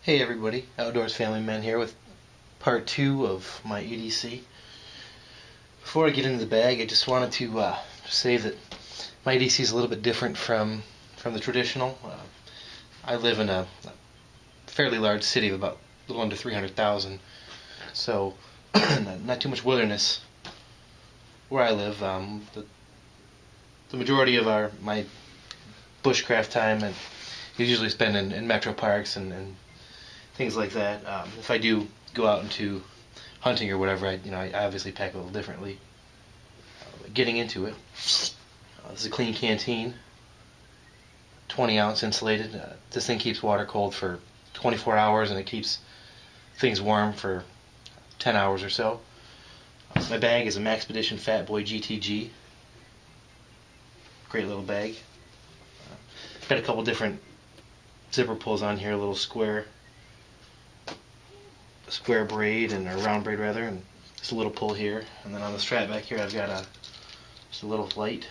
Hey everybody, Outdoors Family Man here with part 2 of my EDC. Before I get into the bag, I just wanted to say that my EDC is a little bit different from the traditional. I live in a fairly large city of about a little under 300,000, so not too much wilderness where I live. The majority of my bushcraft time is usually spent in metro parks and things like that. If I do go out into hunting or whatever, I obviously pack a little differently. Getting into it, this is a clean canteen, 20-ounce insulated. This thing keeps water cold for 24 hours and it keeps things warm for 10 hours or so. My bag is a Maxpedition Fat Boy GTG. Great little bag. Got a couple different zipper pulls on here, a little square braid and a round braid rather, and just a little pull here, and then on the strap back here I've got just a little light,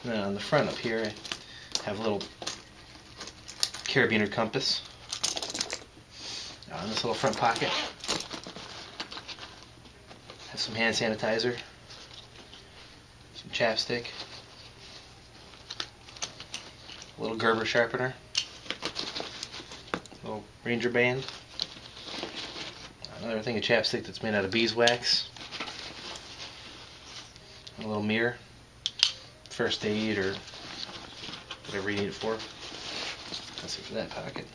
and then on the front up here I have a little carabiner compass. In this little front pocket have some hand sanitizer, some chapstick, a little Gerber sharpener, a little Ranger band, another thing of chapstick that's made out of beeswax, and a little mirror, first aid or whatever you need it for. That's it for that pocket.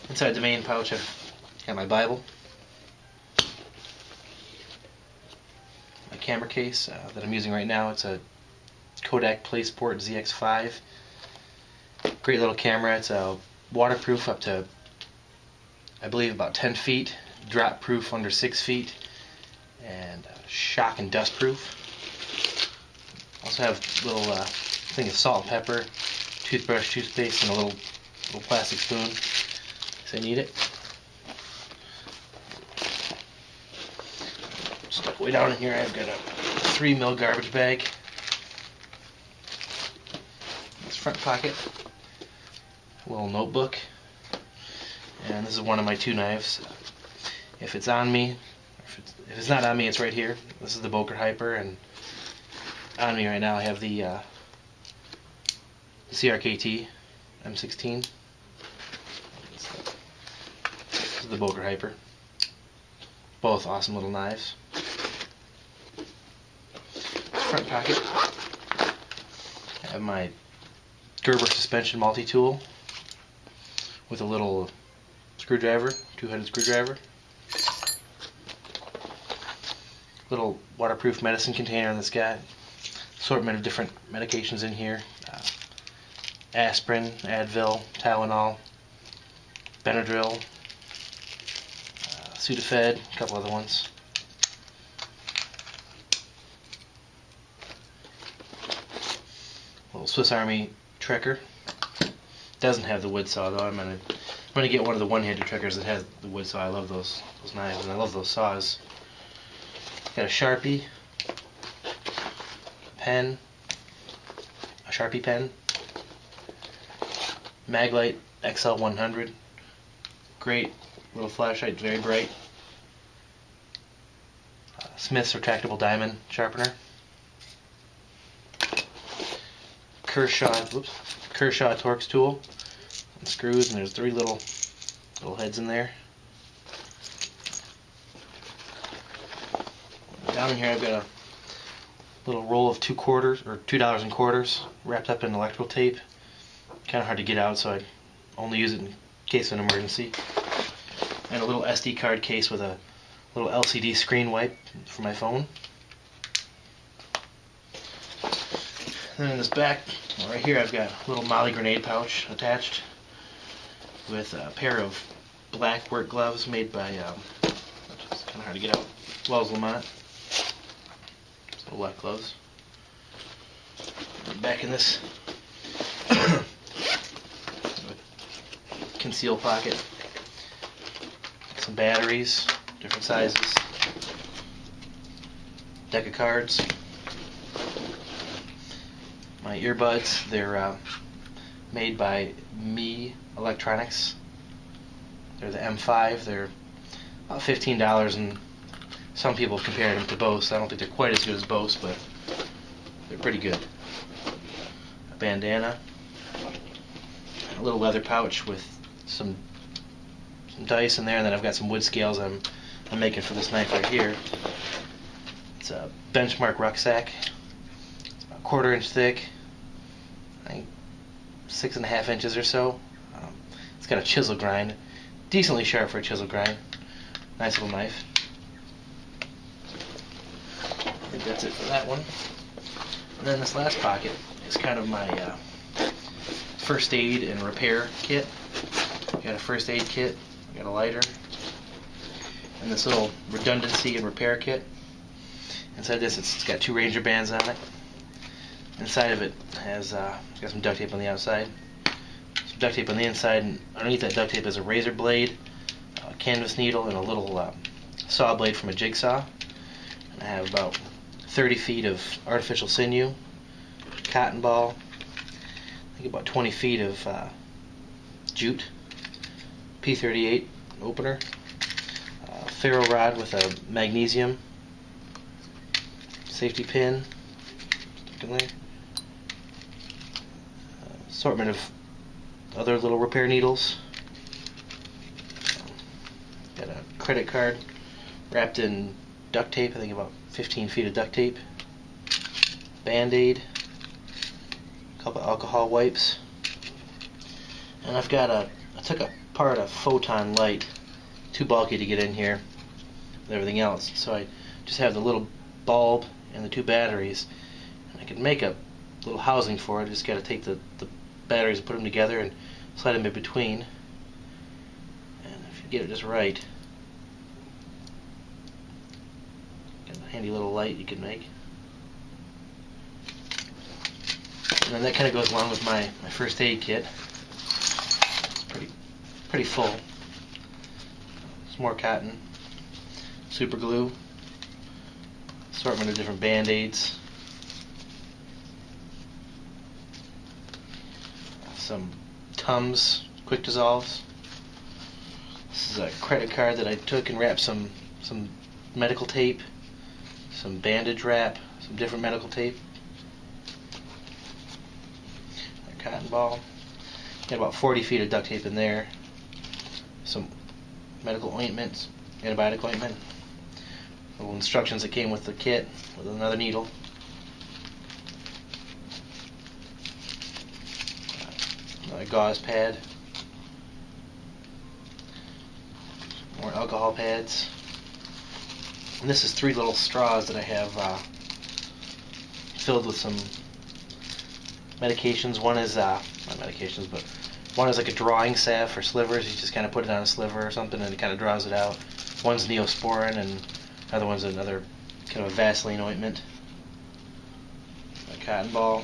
Inside the main pouch I've got my Bible, my camera case that I'm using right now. It's a Kodak PlaySport ZX5. Great little camera. It's waterproof up to, I believe, about 10 feet, drop proof under 6 feet, and shock and dust proof. Also have a little thing of salt and pepper, toothbrush, toothpaste, and a little plastic spoon, because I need it. Stuck way down in here, I've got a 3 mil garbage bag. This front pocket, a little notebook. And this is one of my 2 knives. If it's on me, if it's not on me, it's right here. This is the Boker Hyper, and on me right now I have the CRKT M16. This is the Boker Hyper. Both awesome little knives. Front pocket, I have my Gerber suspension multi-tool with a little screwdriver, 2-headed screwdriver. Little waterproof medicine container that's got assortment of different medications in here. Aspirin, Advil, Tylenol, Benadryl, Sudafed, a couple other ones. Little Swiss Army Trekker. Doesn't have the wood saw though. I'm gonna get one of the one-handed Trekkers that has the wood saw. I love those knives and I love those saws. Got a Sharpie, pen, a Sharpie pen, Maglite XL100. Great little flashlight, very bright. Smith's retractable diamond sharpener. Kershaw Torx tool and screws, and there's 3 little heads in there. Down in here I've got a little roll of $2 and quarters wrapped up in electrical tape. Kind of hard to get out, so I only use it in case of an emergency. And a little SD card case with a little LCD screen wipe for my phone. Then in this back, right here, I've got a little Molly grenade pouch attached with a pair of black work gloves made by, it's kind of hard to get out, Wells Lamont. Little black gloves. And back in this conceal pocket, some batteries, different sizes, deck of cards, my earbuds. They're made by Me Electronics. They're the M5. They're about $15, and some people compare them to Bose. I don't think they're quite as good as Bose, but they're pretty good. A bandana, a little leather pouch with some dice in there, and then I've got some wood scales I'm making for this knife right here. It's a benchmark rucksack. It's about 1/4 inch thick, I think 6.5 inches or so. It's got a chisel grind, decently sharp for a chisel grind. Nice little knife. I think that's it for that one. And then this last pocket is kind of my first aid and repair kit. Got a first aid kit, got a lighter, and this little redundancy and repair kit. Inside this, it's got 2 Ranger bands on it. Inside of it has got some duct tape on the outside, some duct tape on the inside, and underneath that duct tape is a razor blade, a canvas needle, and a little saw blade from a jigsaw. And I have about 30 feet of artificial sinew, cotton ball, I think about 20 feet of jute, P38 opener, ferro rod with a magnesium safety pin stuck in there, assortment of other little repair needles, got a credit card wrapped in duct tape, I think about 15 feet of duct tape, Band-Aid, a couple alcohol wipes, and I took apart a photon light, too bulky to get in here with everything else, so I just have the little bulb and the 2 batteries, and I can make a little housing for it. I just got to take the batteries and put them together and slide them in between, and if you get it just right, got a handy little light you can make. And then that kind of goes along with my first aid kit. It's pretty full. Some more cotton, super glue, assortment of different Band-Aids, some Tums quick dissolves. This is a credit card that I took and wrapped some medical tape, some bandage wrap, some different medical tape, a cotton ball. Got about 40 feet of duct tape in there, some medical ointments, antibiotic ointment, little instructions that came with the kit with another needle, another gauze pad, more alcohol pads, and this is 3 little straws that I have filled with some medications. One is not medications, but one is like a drawing salve for slivers. You just kind of put it on a sliver or something and it kind of draws it out. One's Neosporin, and another one's another kind of a Vaseline ointment. A cotton ball,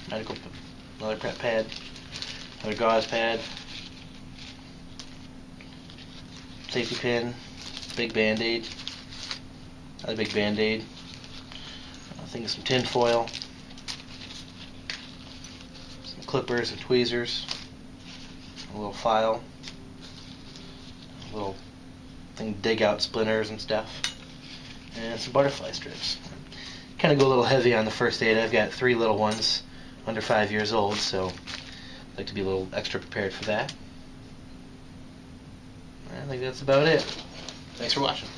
another prep pad, another gauze pad, safety pin, big Band-Aid, another big Band-Aid, I think some tin foil, some clippers and tweezers, a little file, a little thing to dig out splinters and stuff, and some butterfly strips. Kind of go a little heavy on the first aid. I've got 3 little ones under 5 years old, so I'd like to be a little extra prepared for that. I think that's about it. Thanks for watching.